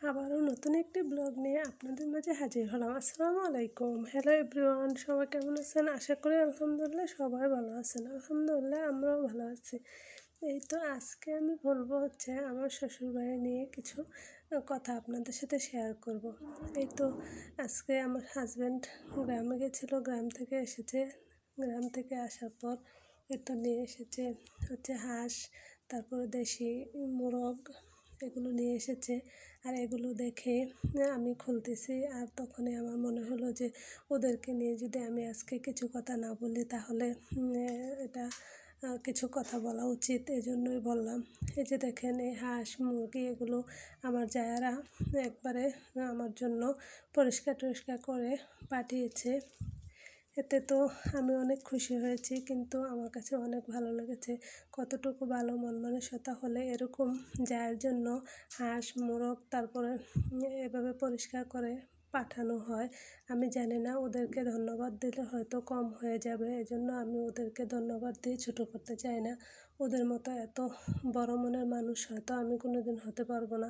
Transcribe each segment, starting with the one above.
আবারও নতুন একটি ব্লগ নিয়ে আপনাদের মাঝে হাজির হলাম। আসসালামু আলাইকুম। হ্যালো এভরিওয়ান, সবাই কেমন আছেন? আশা করি আলহামদুলিল্লাহ সবাই ভালো আছেন। আলহামদুলিল্লাহ আমরাও ভালো আছি। এই তো আজকে আমি বলবো হচ্ছে আমার শ্বশুরবাড়ি নিয়ে কিছু কথা আপনাদের সাথে শেয়ার করব। এই তো আজকে আমার হাজব্যান্ড গ্রামে গেছিলো, গ্রাম থেকে এসেছে। গ্রাম থেকে আসার পর এই তো নিয়ে এসেছে হচ্ছে হাঁস, তারপরে দেশি মোরগ, এগুলো নিয়ে এসেছে। আর এগুলো দেখে আমি খুলতেছি, আর তখনই আমার মনে হলো যে ওদেরকে নিয়ে যদি আমি আজকে কিছু কথা না বলি তাহলে এটা কিছু কথা বলা উচিত, এজন্যই বললাম। এই যে দেখেন, এই হাঁস মুরগি এগুলো আমার জায়ারা একবারে আমার জন্য পরিষ্কার টরিষ্কার করে পাঠিয়েছে। এতে তো আমি অনেক খুশি হয়েছি, কিন্তু আমার কাছে অনেক ভালো লেগেছে। কতটুকু ভালো মন মানসিকতা হলে এরকম যার জন্য হাঁস মোরগ তারপরে এভাবে পরিষ্কার করে পাঠানো হয়। আমি জানি না, ওদেরকে ধন্যবাদ দিলে হয়তো কম হয়ে যাবে, এজন্য আমি ওদেরকে ধন্যবাদ দিয়ে ছোটো করতে চাই না। ওদের মতো এত বড় মনের মানুষ হয়তো আমি কোনো দিন হতে পারবো না,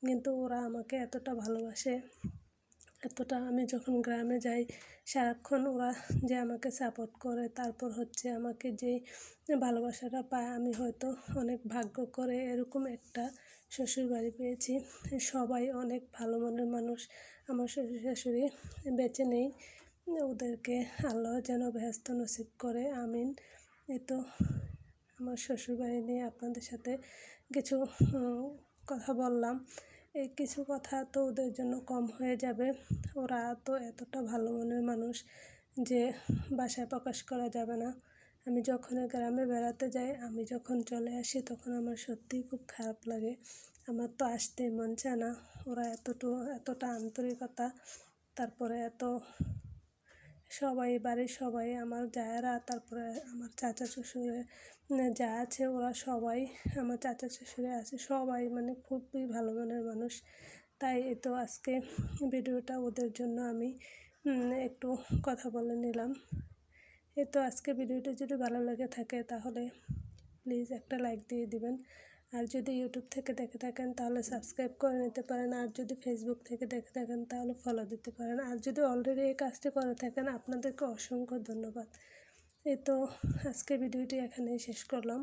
কিন্তু ওরা আমাকে এতটা ভালোবাসে। এতটা আমি যখন গ্রামে যাই সারাক্ষণ ওরা যে আমাকে সাপোর্ট করে, তারপর হচ্ছে আমাকে যেই ভালোবাসাটা পায়, আমি হয়তো অনেক ভাগ্য করে এরকম একটা শ্বশুরবাড়ি পেয়েছি। সবাই অনেক ভালো মনের মানুষ। আমার শ্বশুর শাশুড়ি বেঁচে নেই, ওদেরকে আল্লাহ যেন বেহেশত নসিব করে, আমিন। এই তো আমার শ্বশুরবাড়ি নিয়ে আপনাদের সাথে কিছু কথা বললাম। এই কিছু কথা তো ওদের জন্য কম হয়ে যাবে। ওরা তো এতটা ভালো মনের মানুষ যে ভাষায় প্রকাশ করা যাবে না। আমি যখন গ্রামে বেড়াতে যাই, আমি যখন চলে আসি তখন আমার সত্যিই খুব খারাপ লাগে। আমার তো আসতেই মন চায় না। ওরা এতটা আন্তরিকতা, তারপরে এত সবাই, বাড়ির সবাই, আমার জায়েরা, তারপরে আমার চাচা শ্বশুরে যা আছে ওরা সবাই, আমার চাচা শ্বশুরে আছে সবাই, মানে খুবই ভালো মনের মানুষ। তাই এই তো আজকে ভিডিওটা ওদের জন্য আমি একটু কথা বলে নিলাম। এই তো আজকে ভিডিওটা যদি ভালো লেগে থাকে তাহলে প্লিজ একটা লাইক দিয়ে দিবেন। আর যদি ইউটিউব থেকে দেখে থাকেন তাহলে সাবস্ক্রাইব করে নিতে পারেন, আর যদি ফেসবুক থেকে দেখে থাকেন তাহলে ফলো দিতে পারেন। আর যদি অলরেডি এই কাজটি করে থাকেন আপনাদেরকে অসংখ্য ধন্যবাদ। এই তো আজকে ভিডিওটি এখানেই শেষ করলাম।